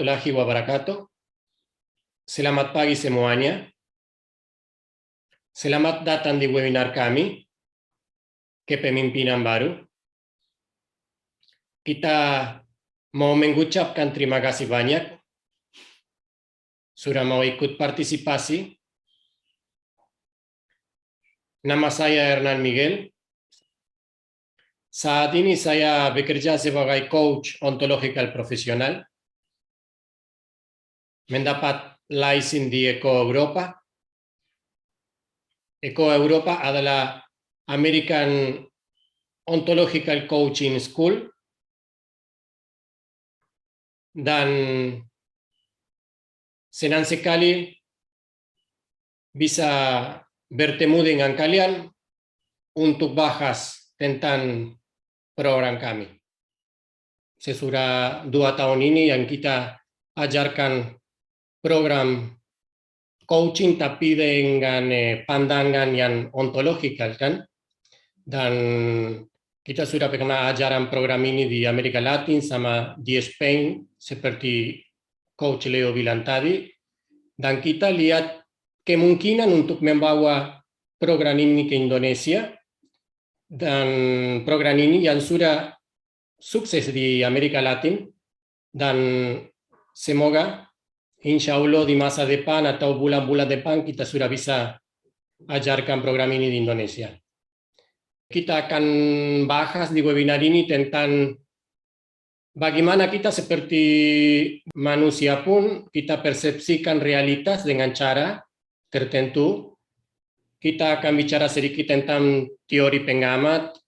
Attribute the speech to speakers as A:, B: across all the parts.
A: warahmatullahi wabarakatuh. Selamat pagi semuanya. Selamat datang di webinar kami, Kepemimpinan Baru. Kita mau mengucapkan terima kasih banyak sudah mau ikut partisipasi. Nama saya Hernan Miguel. Saat ini saya bekerja sebagai coach ontological profesional. Mendapat license di Eko Europa. Eko Europa adalah American Ontological Coaching School. Dan senang sekali bisa bertemu dengan kalian untuk bahas tentang program kami. Sesudah 2 tahun ini yang kita ajarkan program coaching tapi dengan pandangan yang ontologikal kan. Dan kita sudah pernah ajaran program ini di Amerika Latin sama di Spain seperti Coach Leo bilang tadi. Dan kita lihat kemungkinan untuk membawa program ini ke Indonesia. Dan program ini yang sudah sukses di Amerika Latin. Dan semoga insya Allah di masa depan atau bulan-bulan depan kita sudah bisa ajarkan program ini di Indonesia. Kita akan bahas di webinar ini tentang bagaimana kita seperti manusia pun kita persepsikan realitas dengan cara tertentu. Kita akan bicara sedikit tentang teori pengamat,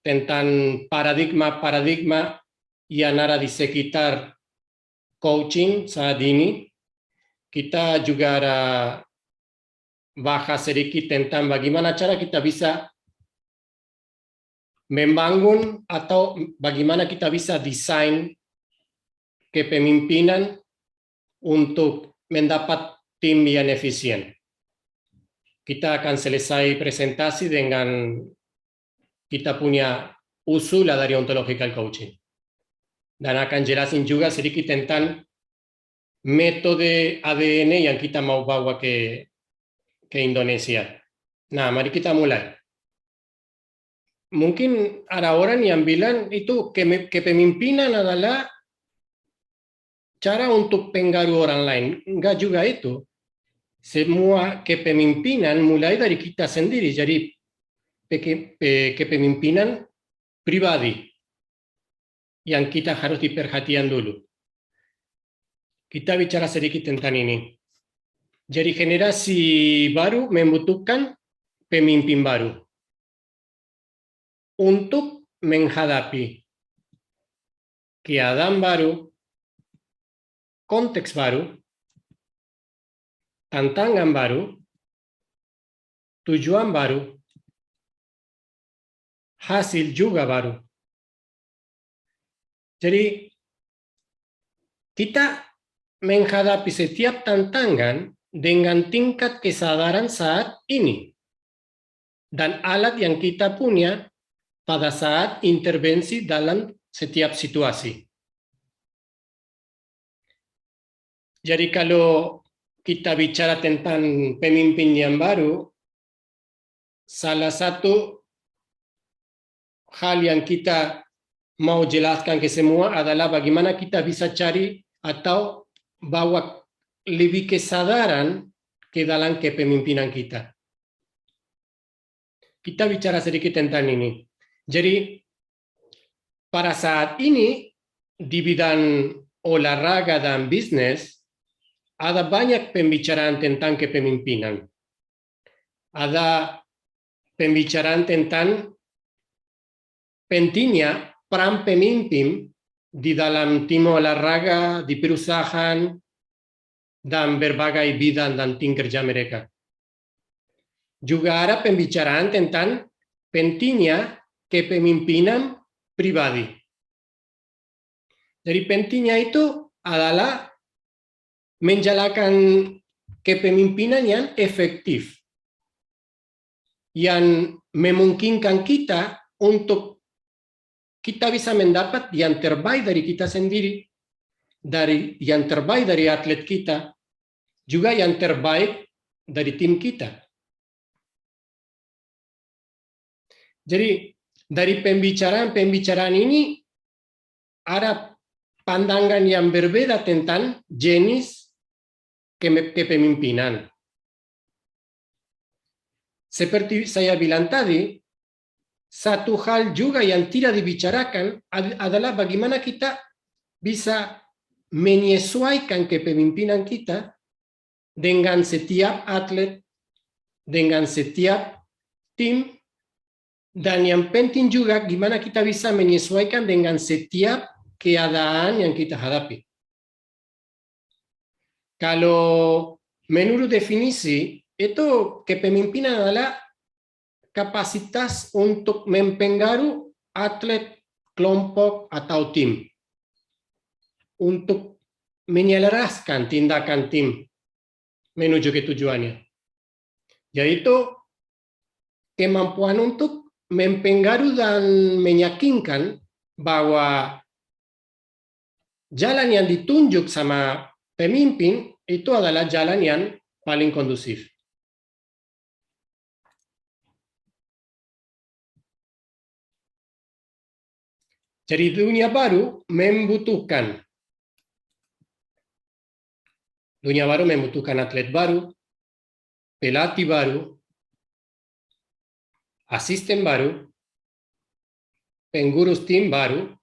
A: tentang paradigma-paradigma yang ada di sekitar coaching saat ini. Kita juga ada bahas sedikit tentang bagaimana cara kita bisa membangun atau bagaimana kita bisa desain kepemimpinan untuk mendapat tim yang efisien. Kita akan selesai presentasi dengan kita punya usul dari ontological coaching. Dan akan jelasin juga sedikit tentang metode ADN yang kita mau bawa ke Indonesia. Nah, mari kita mulai. Mungkin ada orang yang bilang itu kepemimpinan adalah cara untuk pengaruh orang lain. Enggak juga itu. Semua kepemimpinan mulai dari kita sendiri. Jadi kepemimpinan pribadi yang kita harus diperhatikan dulu. Kita bicara sedikit tentang ini. Jadi generasi baru membutuhkan pemimpin baru untuk menghadapi keadaan baru, konteks baru, tantangan baru, tujuan baru, hasil juga baru. Jadi kita menghadapi setiap tantangan dengan tingkat kesadaran saat ini dan alat yang kita punya pada saat intervensi dalam setiap situasi. Jadi kalau kita bicara tentang pemimpin yang baru, salah satu hal yang kita mau jelaskan ke semua adalah bagaimana kita bisa cari atau bawa lebih kesadaran ke dalam kepemimpinan kita. Kita bicara sedikit tentang ini. Jadi pada saat ini di bidang olahraga dan bisnis ada banyak pembicaraan tentang kepemimpinan. Ada pembicaraan tentang pentingnya peran pemimpin di dalam tim olahraga, di perusahaan, dan berbagai bidang dan tim kerja mereka. Juga ada pembicaraan tentang pentingnya kepemimpinan pribadi. Jadi pentingnya itu adalah menjalankan kepemimpinan yang efektif, yang memungkinkan kita untuk kita bisa mendapat yang terbaik dari kita sendiri dari yang terbaik dari atlet kita, juga yang terbaik dari tim kita. Jadi dari pembicaraan ini ada pandangan yang berbeda tentang jenis kepemimpinan. Seperti saya bilang tadi, satu hal juga yang tidak dibicarakan adalah bagaimana kita bisa menyesuaikan kepemimpinan kita dengan setiap atlet, dengan setiap tim, dan yang penting juga gimana kita bisa menyesuaikan dengan setiap keadaan yang kita hadapi. Kalau menurut definisi, itu kepemimpinan adalah kapasitas untuk mempengaruhi atlet, kelompok, atau tim. Untuk menyelaraskan tindakan tim menuju ke tujuannya. Yaitu kemampuan untuk mempengaruhi dan meyakinkan bahwa jalan yang ditunjuk sama pemimpin itu adalah jalan yang paling kondusif. Jadi dunia baru membutuhkan atlet baru, pelatih baru, asisten baru, pengurus tim baru,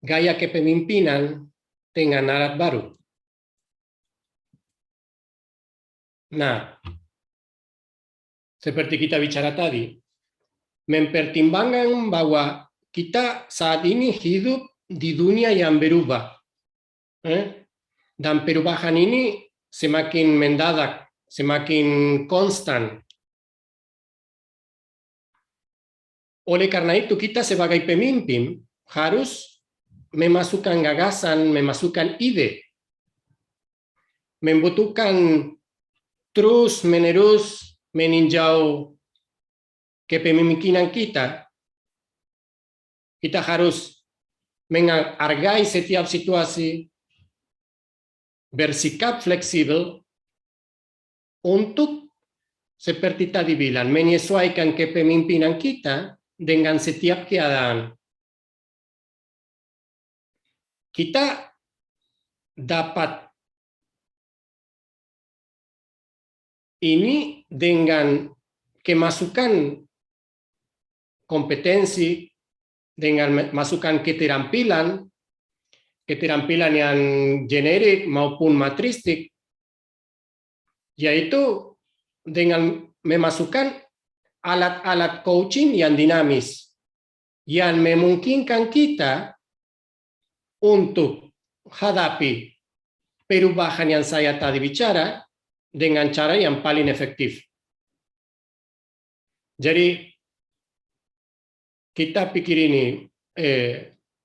A: gaya kepemimpinan dengan alat baru. Nah, seperti kita bicara tadi, mempertimbangkan bahwa kita saat ini hidup di dunia yang berubah. Dan perubahan ini semakin mendadak, semakin konstan. Oleh karena itu, kita sebagai pemimpin harus memasukkan gagasan, memasukkan ide. Membutuhkan terus-menerus meninjau kepemimpinan kita. Kita harus menghargai setiap situasi, bersikap fleksibel untuk, seperti tadi bilang, menyesuaikan kepemimpinan kita dengan setiap keadaan. Kita dapat ini dengan kemasukan kompetensi, dengan masukan keterampilan yang generik maupun matristik, yaitu dengan memasukkan alat-alat coaching yang dinamis, yang memungkinkan kita untuk hadapi perubahan yang saya tadi bicara dengan cara yang paling efektif. Jadi, kita pikir ini,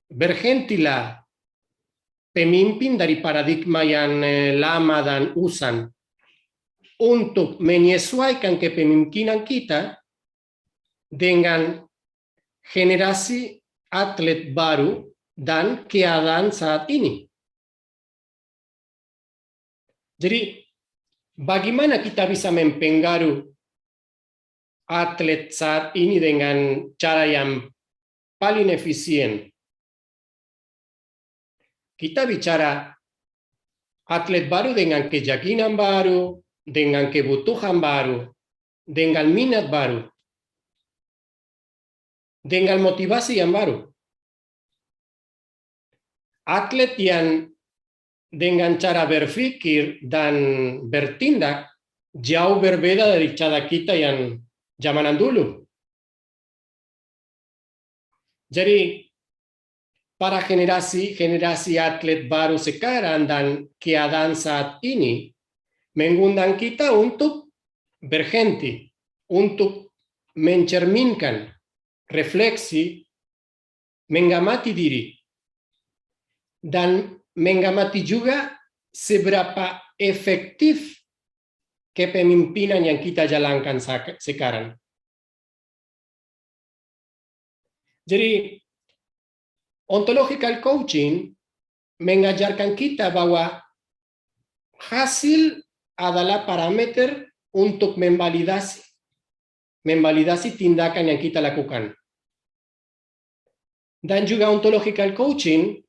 A: berhentilah pemimpin dari paradigma yang lama dan usang untuk menyesuaikan kepemimpinan kita dengan generasi atlet baru dan keadaan saat ini. Jadi, bagaimana kita bisa mempengaruhi atlet saat ini dengan cara yang paling efisien? Kita bicara atlet baru dengan keyakinan baru, dengan kebutuhan baru, dengan minat baru, dengan motivasi yang baru. Atlet yang dengan cara berpikir dan bertindak jauh berbeda dari cara kita yang zamanan dulu. Jadi, para generasi atlet baru sekarang dan keadaan saat ini mengundang kita untuk berhenti, untuk mencerminkan refleksi, mengamati diri, dan mengamati juga seberapa efektif kepemimpinan yang kita jalankan sekarang. Jadi, ontological coaching mengajarkan kita bahwa hasil adalah parameter untuk memvalidasi tindakan yang kita lakukan. Dan juga ontological coaching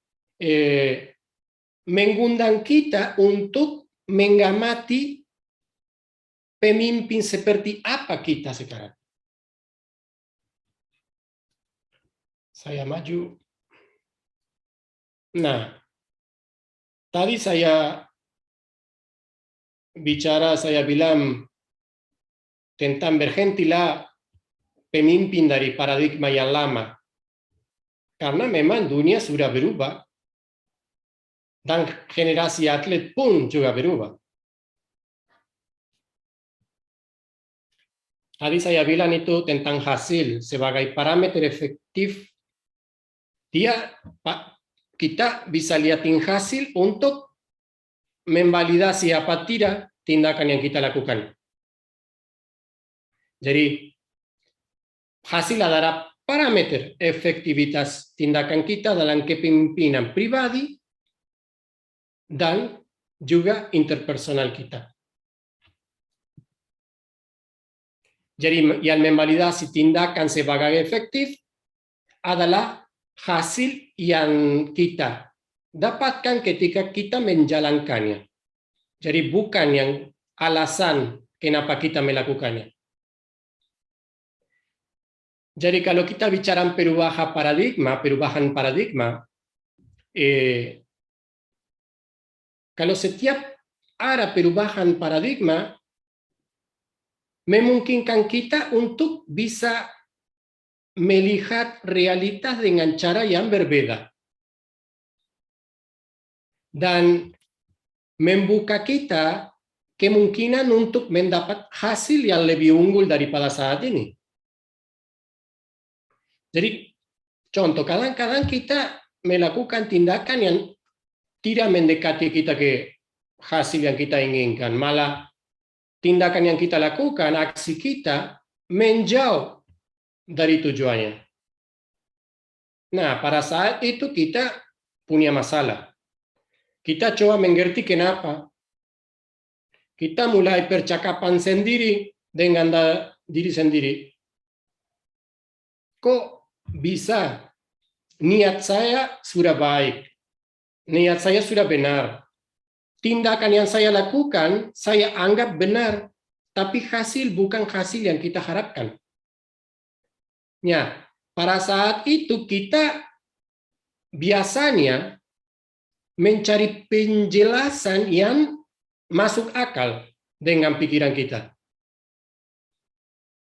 A: mengundang kita untuk mengamati pemimpin seperti apa kita sekarang. Saya maju. Nah, tadi saya bilang tentang berhentilah pemimpin dari paradigma yang lama. Karena memang dunia sudah berubah. Dan generasi atlet pun juga berubah. Tadi saya bilang itu tentang hasil sebagai parameter efektif. Kita bisa lihatin hasil untuk memvalidasi apa tidak tindakan yang kita lakukan. Jadi, hasil adalah parameter efektivitas tindakan kita dalam kepemimpinan pribadi dan juga interpersonal kita. Jadi, yang memvalidasi tindakan sebagai efektif adalah hasil yang kita dapatkan ketika kita menjalankannya. Jadi bukan yang alasan kenapa kita melakukannya. Jadi kalau kita bicara perubahan paradigma, kalau setiap ada perubahan paradigma, memungkinkan kita untuk bisa melihat realitas dengan cara yang berbeda. Dan membuka kita kemungkinan untuk mendapat hasil yang lebih unggul daripada saat ini. Jadi, contoh, kadang-kadang kita melakukan tindakan yang tidak mendekati kita ke hasil yang kita inginkan. Malah, tindakan yang kita lakukan, aksi kita, menjauh dari tujuannya. Nah, pada saat itu kita punya masalah. Kita coba mengerti kenapa. Kita mulai percakapan sendiri dengan diri sendiri. Kok bisa? Niat saya sudah baik. Niat saya sudah benar. Tindakan yang saya lakukan, saya anggap benar. Tapi hasil bukan hasil yang kita harapkan. Ya, pada saat itu kita biasanya mencari penjelasan yang masuk akal dengan pikiran kita.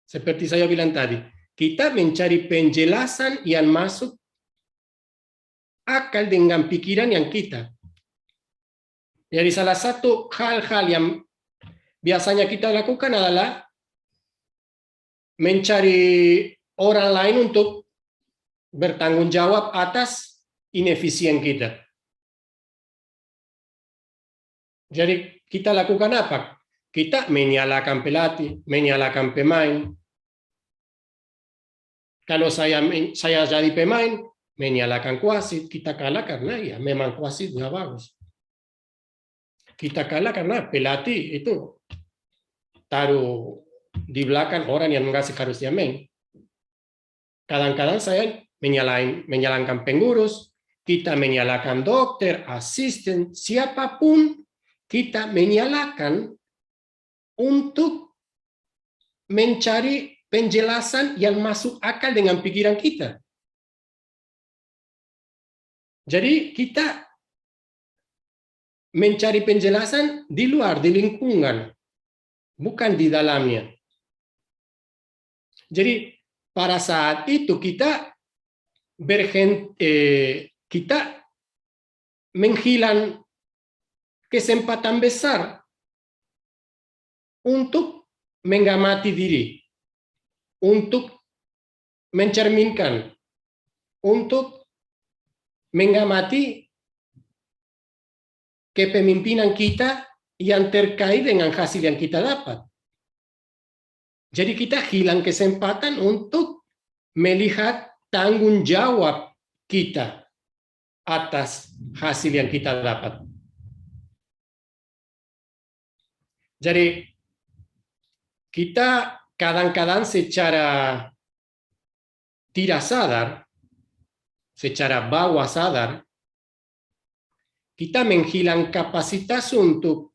A: Seperti saya bilang tadi, kita mencari penjelasan yang masuk akal dengan pikiran yang kita. Jadi salah satu hal-hal yang biasanya kita lakukan adalah mencari orang lain untuk bertanggung jawab atas inefisien kita. Jadi kita lakukan apa? Kita menyalahkan pelatih, menyalahkan pemain. Kalau saya jadi pemain, menyalahkan wasit. Kita kalah karena ya memang wasit nggak bagus. Kita kalah karena pelatih itu taruh di belakang orang yang nggak seharusnya main. Kadang-kadang saya menyalahkan pengurus, kita menyalahkan dokter, asisten, siapapun kita menyalahkan untuk mencari penjelasan yang masuk akal dengan pikiran kita. Jadi kita mencari penjelasan di luar, di lingkungan, bukan di dalamnya. Jadi pada saat itu kita menghilang kesempatan besar untuk mengamati diri, untuk mencerminkan, untuk mengamati kepemimpinan kita yang terkait dengan hasil yang kita dapat. Jadi kita hilang kesempatan untuk melihat tanggung jawab kita atas hasil yang kita dapat. Jadi kita kadang-kadang secara tidak sadar, secara bawah sadar, kita menghilang kapasitas untuk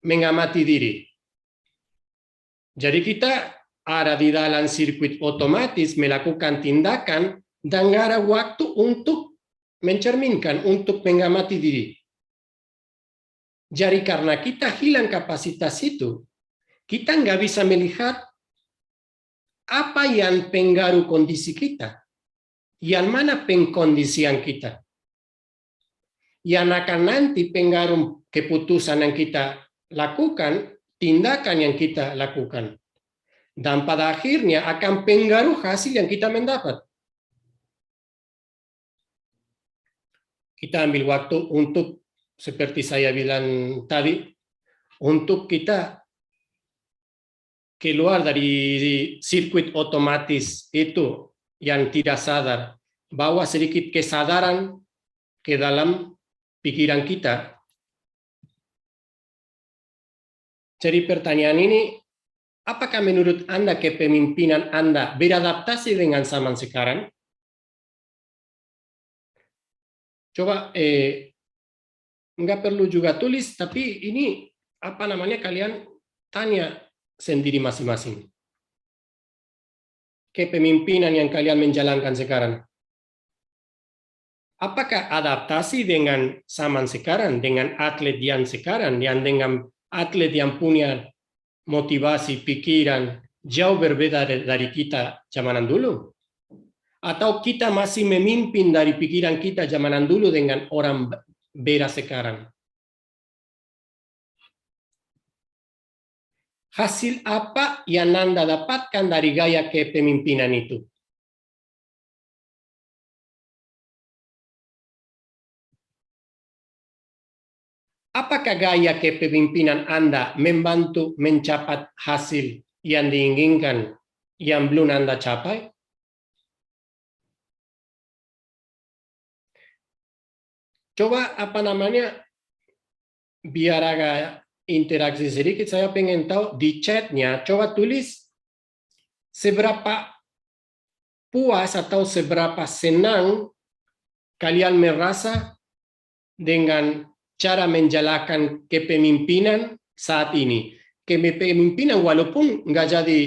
A: mengamati diri. Jadi kita ada di dalam sirkuit otomatis melakukan tindakan dan nggak ada waktu untuk mencerminkan, untuk mengamati diri. Jadi karena kita hilang kapasitas itu, kita nggak bisa melihat apa yang pengaruh kondisi kita, yang mana pengkondisian kita, yang akan nanti pengaruh keputusan yang kita lakukan, tindakan yang kita lakukan. Dan pada akhirnya akan pengaruh hasil yang kita mendapat. Kita ambil waktu untuk, seperti saya bilang tadi, untuk kita keluar dari sirkuit otomatis itu yang tidak sadar, bawa sedikit kesadaran ke dalam pikiran kita. Jadi pertanyaan ini, apakah menurut Anda kepemimpinan Anda beradaptasi dengan zaman sekarang? Coba, nggak perlu juga tulis, tapi ini apa namanya, kalian tanya sendiri masing-masing. Kepemimpinan yang kalian menjalankan sekarang, apakah adaptasi dengan zaman sekarang, dengan atlet yang sekarang, yang dengan atlet yang punya motivasi, pikiran jauh berbeda dari kita zamanan dulu? Atau kita masih memimpin dari pikiran kita zamanan dulu dengan orang beda sekarang? Hasil apa yang Anda dapatkan dari gaya kepemimpinan itu? Apakah gaya kepemimpinan Anda membantu mencapai hasil yang diinginkan yang belum Anda capai? Coba apa namanya, biar agak interaksi sedikit, saya pengen tahu di chatnya, coba tulis seberapa puas atau seberapa senang kalian merasa dengan cara menjalankan kepemimpinan saat ini. Kepemimpinan walaupun nggak jadi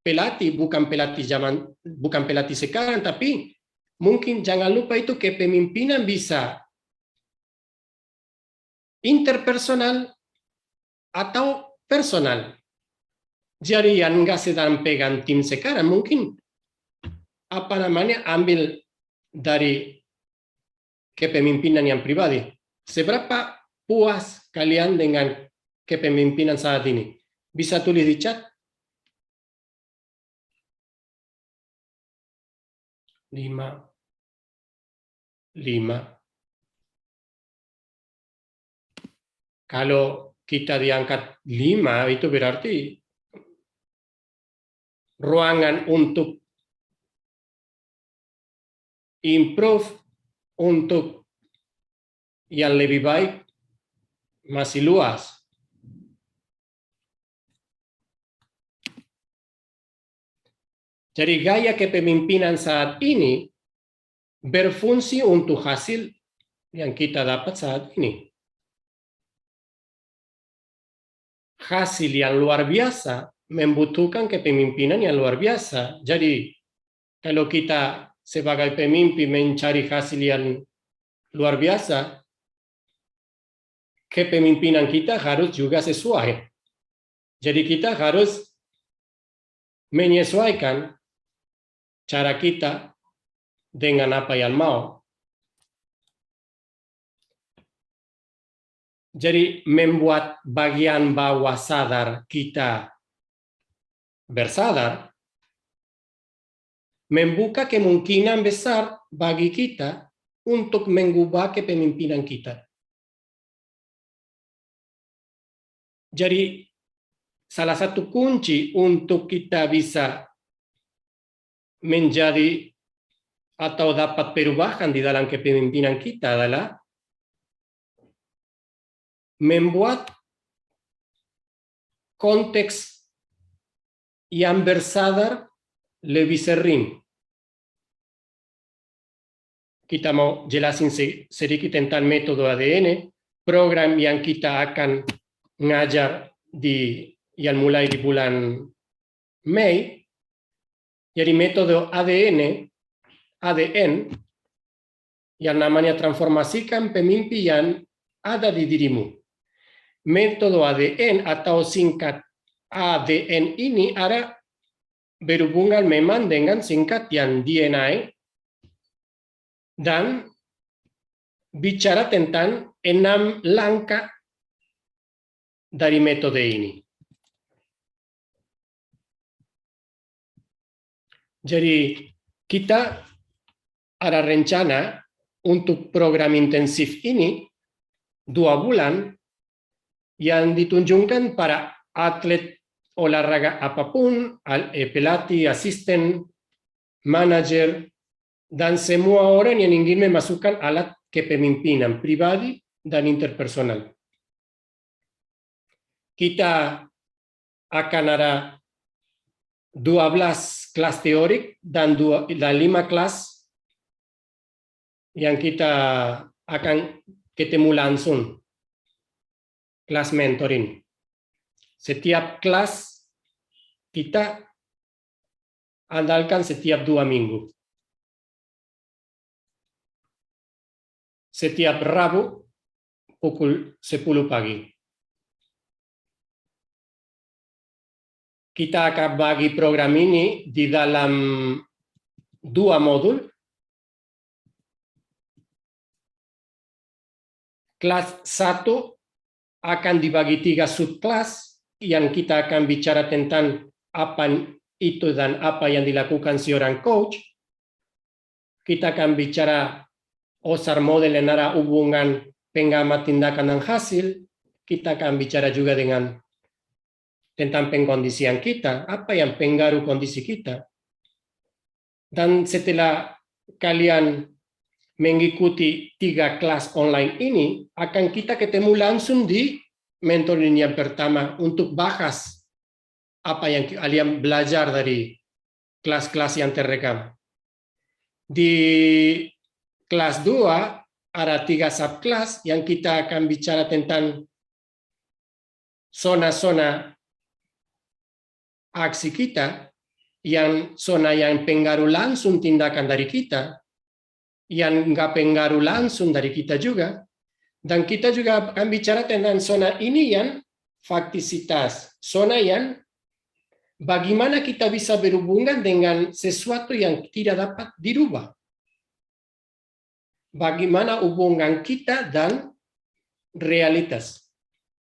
A: pelatih, bukan pelatih sekarang, tapi mungkin jangan lupa itu kepemimpinan bisa interpersonal atau personal. Jadi yang nggak sedang pegang tim sekarang, mungkin apa namanya, ambil dari kepemimpinan yang pribadi. Seberapa puas kalian dengan kepemimpinan saat ini? Bisa tulis di chat. 5. Kalau kita diangkat 5, itu berarti ruangan untuk improve, untuk yang lebih baik masih luas. Jadi gaya kepemimpinan saat ini berfungsi untuk hasil yang kita dapat saat ini. Hasil yang luar biasa membutuhkan kepemimpinan yang luar biasa. Jadi kalau kita sebagai pemimpin mencari hasil yang luar biasa, kepemimpinan kita harus juga sesuai. Jadi kita harus menyesuaikan cara kita dengan apa yang mau. Jadi membuat bagian bawah sadar kita bersadar, membuka kemungkinan besar bagi kita untuk mengubah kepemimpinan kita. Jadi salah satu kunci untuk kita bisa menjadi atau dapat perubahan di dalam kepemimpinan kita adalah membuat konteks yang bersadar lebih sering. Kita mau jelasin sedikit tentang metode ADN, program yang kita akan ngajar yang mulai di bulan Mei. Jadi metode ADN yang namanya transformasikan pemimpi yang ada di dirimu. Metode ADN atau singkat ADN ini ada berhubungan memang dengan singkat yang DNA dan bicara tentang 6 langkah dari metode ini. Jadi kita ada rencana untuk program intensif ini 2 bulan yang ditunjukkan para atlet olahraga apapun, pelatih, asisten, manajer, dan semua orang yang ingin memasukkan alat kepemimpinan pribadi dan interpersonal. Kita akan ada 12 kelas teorik dan 5 kelas yang kita akan ketemu langsung, kelas mentoring. Setiap kelas kita andalkan setiap 2 minggu. Setiap Rabu pukul 10 pagi. Kita akan bagi program ini di dalam 2 modul. Kelas 1 akan dibagi 3 subkelas yang kita akan bicara tentang apa itu dan apa yang dilakukan seorang coach. Kita akan bicara OSAR model yang ada hubungan penggambar tindakan dan hasil. Kita akan bicara juga tentang pengkondisian kita, apa yang pengaruh kondisi kita. Dan setelah kalian mengikuti 3 kelas online ini, akan kita ketemu langsung di mentoring yang pertama untuk bahas apa yang kalian belajar dari kelas-kelas yang terekam. Di kelas 2 ada 3 subkelas yang kita akan bicara tentang zona-zona aksi kita, yang zona yang pengaruh langsung tindakan dari kita, yang nggak pengaruh langsung dari kita juga, dan kita juga akan bicara tentang zona ini yang faktisitas, zona yang bagaimana kita bisa berhubungan dengan sesuatu yang tidak dapat dirubah. Bagaimana hubungan kita dan realitas.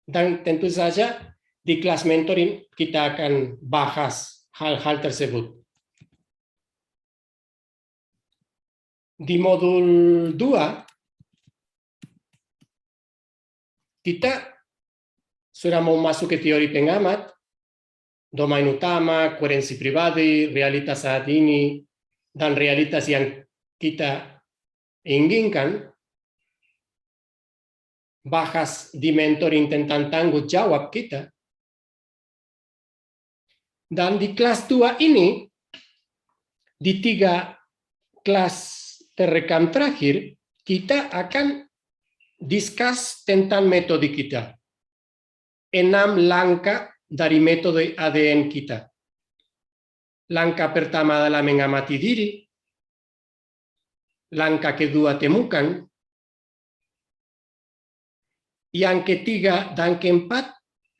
A: Dan tentu saja di kelas mentoring kita akan bahas hal-hal tersebut. Di modul 2, kita sudah mau masuk ke teori pengamat, domain utama, koherensi pribadi, realitas saat ini, dan realitas yang kita inginkan. Bahas di mentoring tentang tanggung jawab kita. Dan di kelas 2 ini, di 3 kelas terekam terakhir, kita akan discuss tentang metode kita. 6 langkah dari metode ADN kita. Langkah pertama adalah mengamati diri. Langkah kedua, temukan. Yang ketiga dan keempat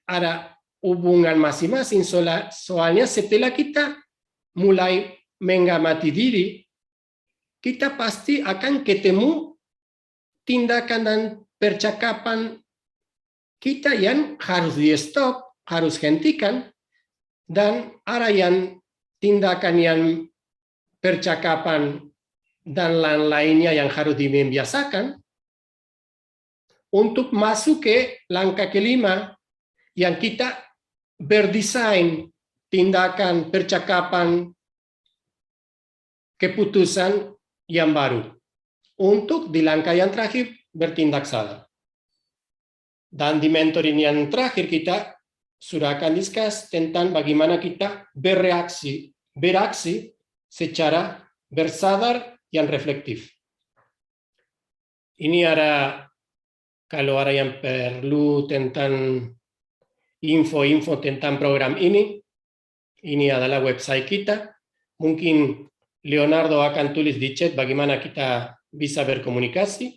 A: ada hubungan masing-masing, soalnya setelah kita mulai mengamati diri, kita pasti akan ketemu tindakan dan percakapan kita yang harus di stop, harus hentikan, dan ada yang tindakan yang percakapan dan lain-lainnya yang harus dimbiasakan. Untuk masuk ke langkah kelima, yang kita berdesain tindakan, percakapan, keputusan yang baru. Untuk di langkah yang terakhir, bertindak sadar. Dan di mentoring yang terakhir kita sudah akan discuss tentang bagaimana kita beraksi secara bersadar yang reflektif. Ini ada, kalau ada yang perlu tentang info tentang program ini adalah website kita. Mungkin Leonardo akan tulis di chat bagaimana kita bisa berkomunikasi.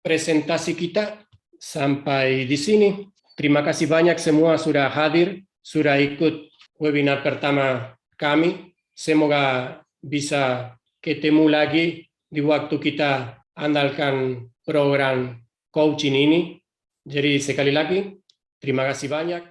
A: Presentasi kita sampai di sini. Terima kasih banyak semua sudah hadir, sudah ikut webinar pertama kami. Semoga bisa ketemu lagi di waktu kita andalkan program coaching ini. Jadi sekali lagi, terima kasih banyak.